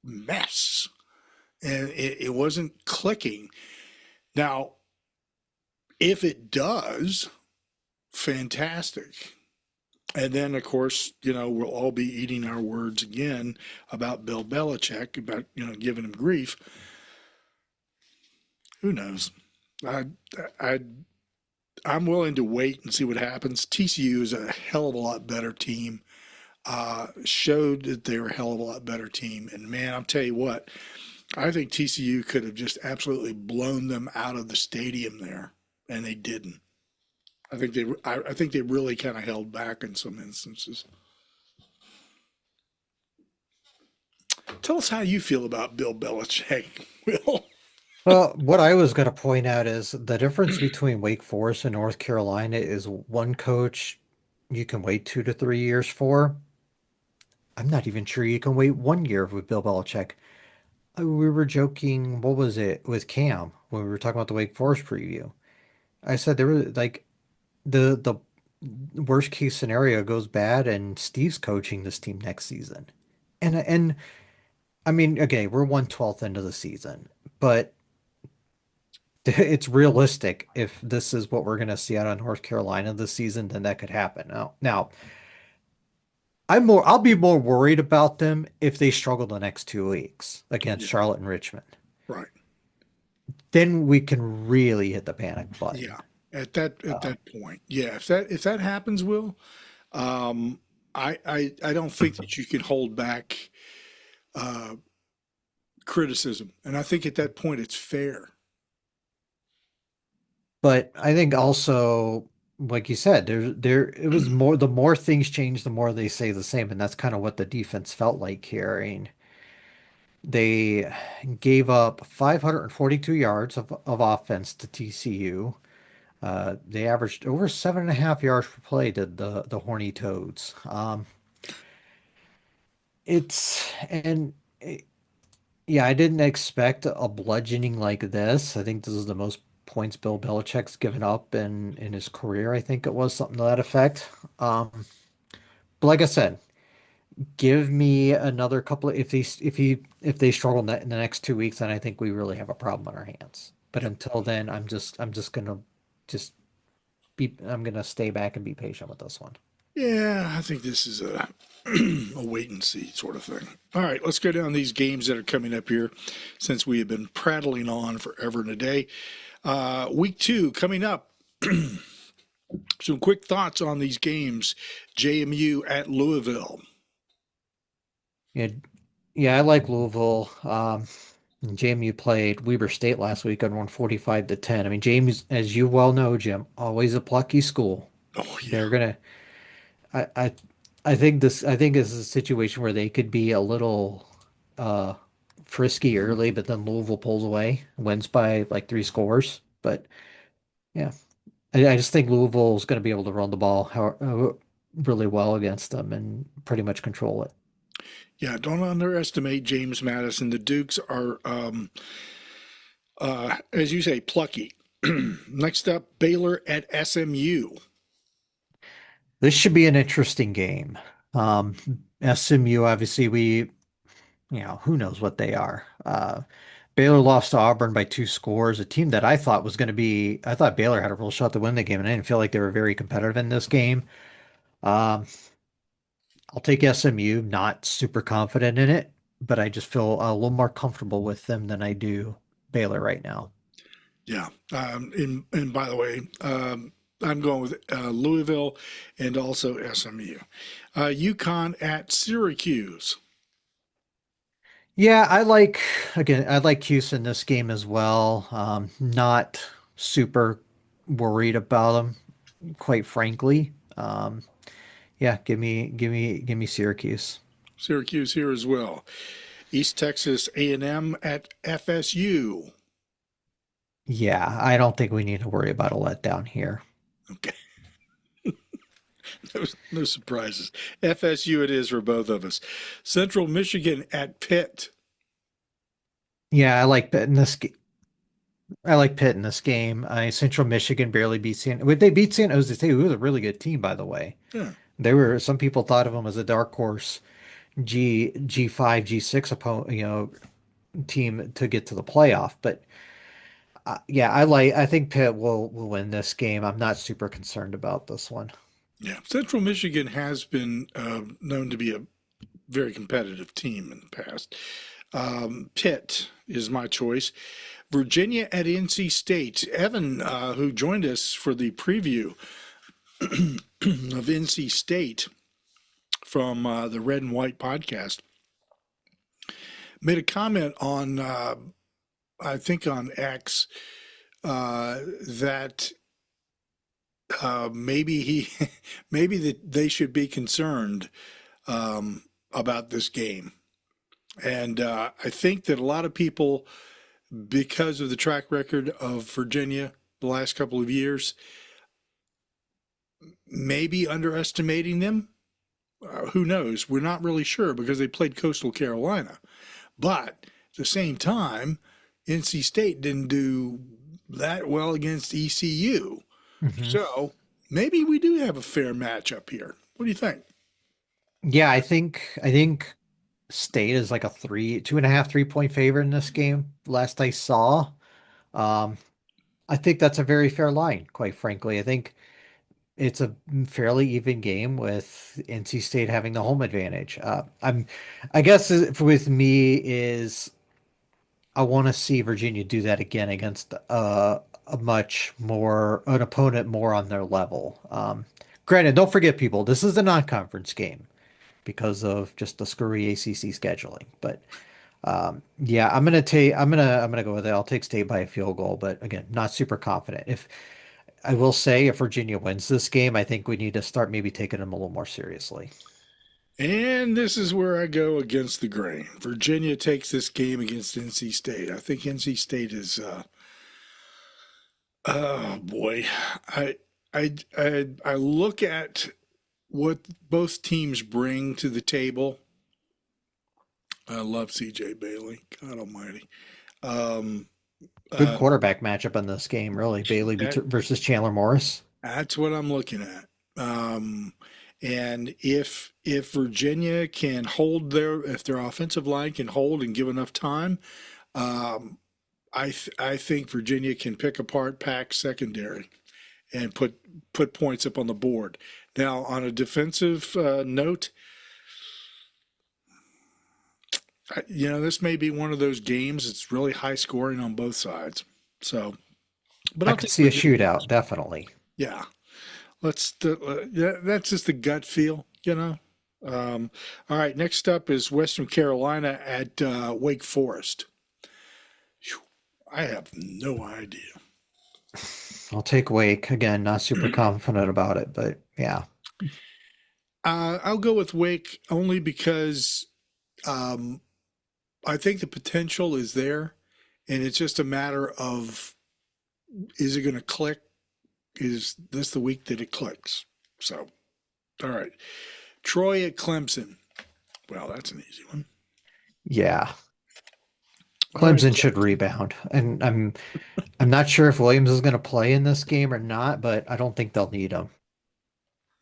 mess and it wasn't clicking. Now, if it does, fantastic. And then, of course, we'll all be eating our words again about Bill Belichick, about, giving him grief. Who knows? I, I, I'm willing to wait and see what happens. TCU is a hell of a lot better team. Showed that they were a hell of a lot better team. And man, I'll tell you what, I think TCU could have just absolutely blown them out of the stadium there, and they didn't. I think they really kind of held back in some instances. Tell us how you feel about Bill Belichick, Will. Well, what I was going to point out is the difference between Wake Forest and North Carolina is one coach you can wait 2 to 3 years for. I'm not even sure you can wait 1 year with Bill Belichick. We were joking, what was it, with Cam when we were talking about the Wake Forest preview. I said there was like the worst case scenario goes bad and Steve's coaching this team next season. And I mean, okay, we're 1/12 into the season, but it's realistic if this is what we're going to see out of North Carolina this season, then that could happen. Now, I'll be more worried about them if they struggle the next 2 weeks against Yeah, Charlotte and Richmond. right. Then we can really hit the panic button. Yeah, at Uh, that point, yeah. If that happens, Will, I don't think that you can hold back uh, criticism, and I think at that point it's fair. but I think also, like you said, it was more, the more things change, the more they say the same, and that's kind of what the defense felt like here. I mean, they gave up 542 yards of offense to TCU. They averaged over 7.5 yards per play, did the Horny Toads. It's and yeah, I didn't expect a bludgeoning like this. I think this is the most points Bill Belichick's given up in his career. I think it was something to that effect. But like I said, give me another couple of, if they struggle in the next 2 weeks, then I think we really have a problem on our hands. But Yep. until then, I'm just gonna just I'm gonna stay back and be patient with this one. Yeah, I think this is a a wait and see sort of thing. All right, let's go down these games that are coming up here, since we have been prattling on forever and a day. Week 2 coming up. Some quick thoughts on these games. JMU at Louisville. Yeah, yeah, I like Louisville. JMU played Weber State last week and won 45-10. I mean, James, as you well know, Jim, always a plucky school. Oh yeah, They're gonna. I I I think this is a situation where they could be a little uh frisky early, but then Louisville pulls away, wins by like 3 scores. But yeah, I just think Louisville is going to be able to run the ball really well against them and pretty much control it. Yeah, don't underestimate James Madison. The Dukes are, as you say, plucky. Next up, Baylor at SMU. This should be an interesting game. Um, SMU, obviously, who knows what they are. Baylor lost to Auburn by 2 scores, a team that I thought Baylor had a real shot to win the game, and I didn't feel like they were very competitive in this game. Um, I'll take SMU, not super confident in it, but I just feel a little more comfortable with them than I do Baylor right now. Yeah. And by the way, I'm going with Louisville and also SMU. UConn at Syracuse. Yeah, I like Cuse in this game as well. Not super worried about them, quite frankly. Yeah, give me Syracuse. Syracuse here as well. East Texas A&M at FSU. Yeah, I don't think we need to worry about a letdown here. Okay. No surprises. FSU it is for both of us. Central Michigan at Pitt. Yeah, I like Pitt in this game. Central Michigan barely beat San. Would they beat San Jose State? Who was a really good team, by the way. Yeah. Some people thought of them as a dark horse G5 G6 opponent, team to get to the playoff. But yeah, I think Pitt will win this game. I'm not super concerned about this one. Yeah. Central Michigan has been known to be a very competitive team in the past. Pitt is my choice. Virginia at NC State. Evan, who joined us for the preview of NC State from the Red and White podcast, made a comment on, I think on X, that maybe that they should be concerned about this game. And I think that a lot of people, because of the track record of Virginia the last couple of years, maybe underestimating them. Who knows? We're not really sure because they played Coastal Carolina. But at the same time, NC State didn't do that well against ECU. Hmm. So maybe we do have a fair matchup here. What do you think? Yeah, I think State is like a 2.5, 3 point favorite in this game. Last I saw, um, I think that's a very fair line. Quite frankly, I think it's a fairly even game with NC State having the home advantage. I guess with me is I want to see Virginia do that again against an opponent more on their level. Granted, don't forget, people, this is a non-conference game because of just the screwy ACC scheduling. But yeah, I'm gonna go with it. I'll take State by a field goal, but again, not super confident. If I will say, if Virginia wins this game, I think we need to start maybe taking them a little more seriously. And this is where I go against the grain. Virginia takes this game against NC State. I think NC State is, oh boy, I, I look at what both teams bring to the table. I love C.J. Bailey. God Almighty. Um, Good uh, quarterback matchup in this game, really. that, Versus Chandler Morris. that's what I'm looking at. And if Virginia can if their offensive line can hold and give enough time, um, I think Virginia can pick apart Pack's secondary and put points up on the board. Now, on a defensive note, this may be one of those games. It's really high scoring on both sides. So, but I I'll could take see a Virginia. shootout, definitely. Yeah, yeah, that's just a gut feel. All right, next up is Western Carolina at Wake Forest. Phew, I have no idea. I'll take Wake. Again, not super confident about it, but yeah. I'll go with Wake only because um, I think the potential is there, and it's just a matter of Is it going to click? Is this the week that it clicks? So, all right. Troy at Clemson. Well, that's an easy one. Yeah, All right, Clemson should rebound, and I'm not sure if Williams is going to play in this game or not, but I don't think they'll need him.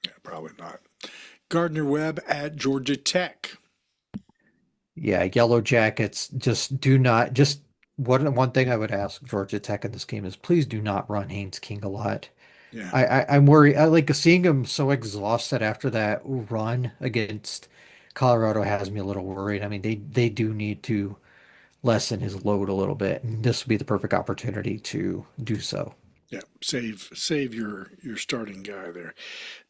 yeah, probably not. Gardner Webb at Georgia Tech. Yeah, Yellow Jackets just do not just one thing I would ask Georgia Tech in this game is please do not run Haynes King a lot. Yeah, I'm worried. I like seeing him so exhausted after that run against Colorado has me a little worried. I mean, they do need to lessen his load a little bit, and this would be the perfect opportunity to do so. yeah. Save your starting guy there.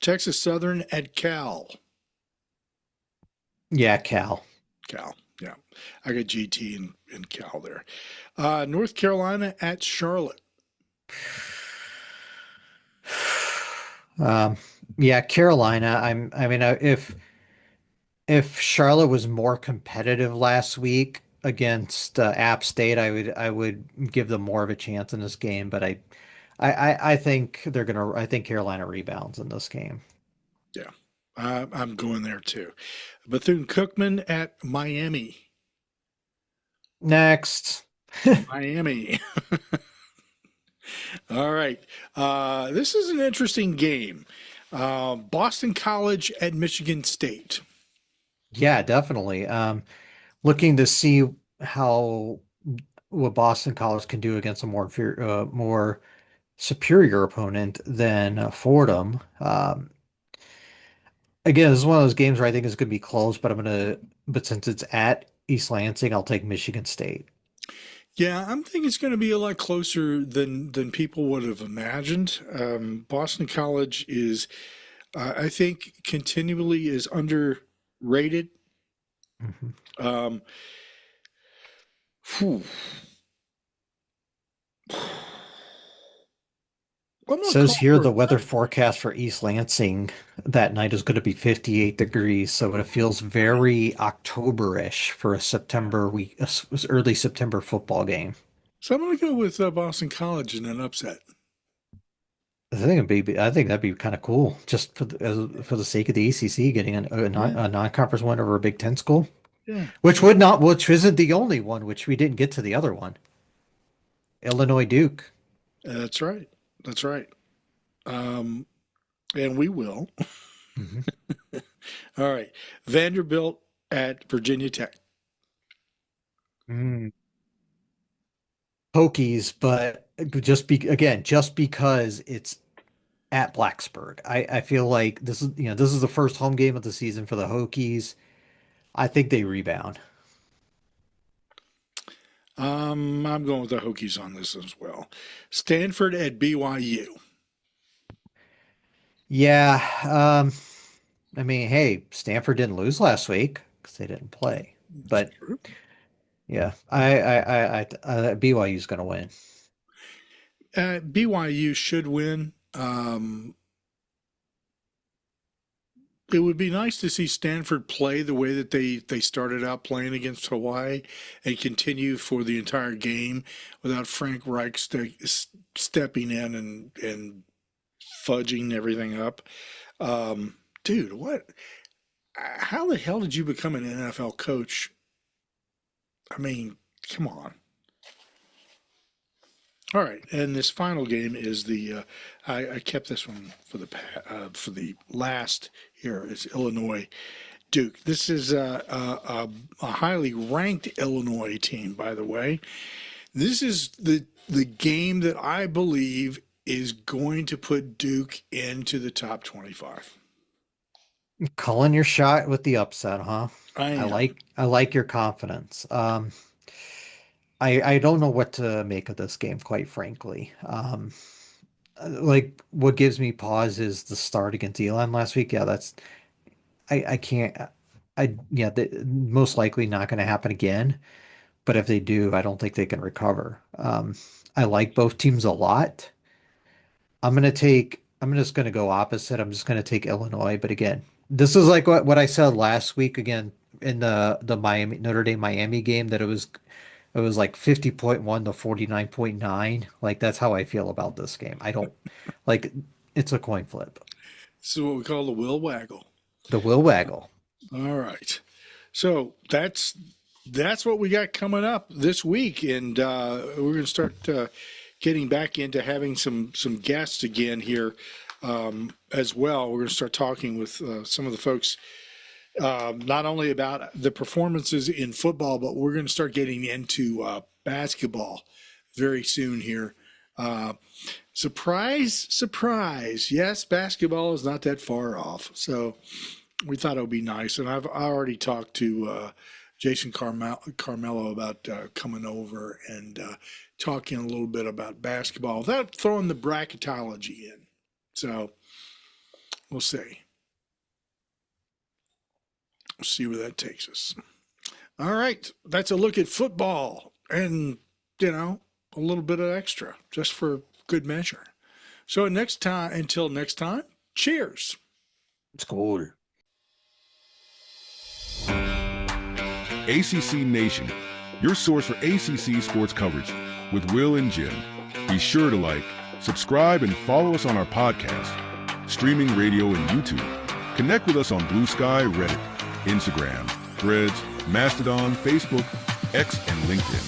Texas Southern at Cal. Yeah, Cal. Cal. Yeah, I got GT and Cal there. North Carolina at Charlotte. Um, yeah, Carolina. I mean, if Charlotte was more competitive last week against App State, I would give them more of a chance in this game. But I think I think Carolina rebounds in this game. Yeah, I'm going there too. Bethune Cookman at Miami. Next. Miami. All right. This is an interesting game. Boston College at Michigan State. Yeah, definitely. Looking to see how what Boston College can do against a more superior opponent than Fordham. Again, this is one of those games where I think it's going to be close, but since it's at East Lansing, I'll take Michigan State. Yeah, I'm thinking it's going to be a lot closer than people would have imagined. Boston College is, I think, continually is underrated. Mhm. Um, Phew. I'm gonna Says call here for the weather forecast for East Lansing that night is going to be 58 degrees, so it feels very October-ish for a September week, early September football game. so I'm gonna go with Boston College in an upset. I think that'd be kind of cool, just for the sake of the ACC getting Yeah, a non-conference win over a Big Ten school, yeah, which isn't the only one, which we didn't get to the other one, Illinois Duke. that's right. That's right. Um, and we will. Mhm. All right, Vanderbilt at Virginia Tech. Mm. Hokies, but just because it's at Blacksburg, I feel like this is the first home game of the season for the Hokies. I think they rebound. I'm going with the Hokies on this as well. Stanford at BYU. Yeah, I mean, hey, Stanford didn't lose last week because they didn't play, That's but true. yeah, BYU's going to win. BYU should win. It would be nice to see Stanford play the way that they started out playing against Hawaii and continue for the entire game without Frank Reich stepping in and fudging everything up. Dude, what? How the hell did you become an NFL coach? I mean, come on. All right, and this final game is I kept this one for the last here. It's Illinois Duke. This is a highly ranked Illinois team, by the way. This is the game that I believe is going to put Duke into the top 25. Calling your shot with the upset, huh? I am. I like your confidence. I don't know what to make of this game, quite frankly. Like what gives me pause is the start against Elon last week. Yeah, I can't I yeah, most likely not going to happen again. But if they do, I don't think they can recover. I like both teams a lot. I'm just gonna go opposite. I'm just gonna take Illinois. But again, this is like what I said last week again in the Miami Notre Dame Miami game that it was like 50.1 to 49.9. Like that's how I feel about this game. I don't like it's a coin flip. This is what we call the will waggle. The will waggle. All right. So that's what we got coming up this week, and we're going to start getting back into having some guests again here as well. We're going to start talking with some of the folks, not only about the performances in football, but we're going to start getting into basketball very soon here. Surprise, surprise. Yes, basketball is not that far off. So we thought it would be nice. And I already talked to Jason Carmelo about coming over and talking a little bit about basketball without throwing the bracketology in. So we'll see. We'll see where that takes us. All right. That's a look at football and, a little bit of extra just for good measure. So until next time, cheers. It's cool. ACC Nation, your source for ACC sports coverage with Will and Jim. Be sure to like, subscribe, and follow us on our podcast, streaming radio, and YouTube. Connect with us on Blue Sky, Reddit, Instagram, Threads, Mastodon, Facebook, X, and LinkedIn.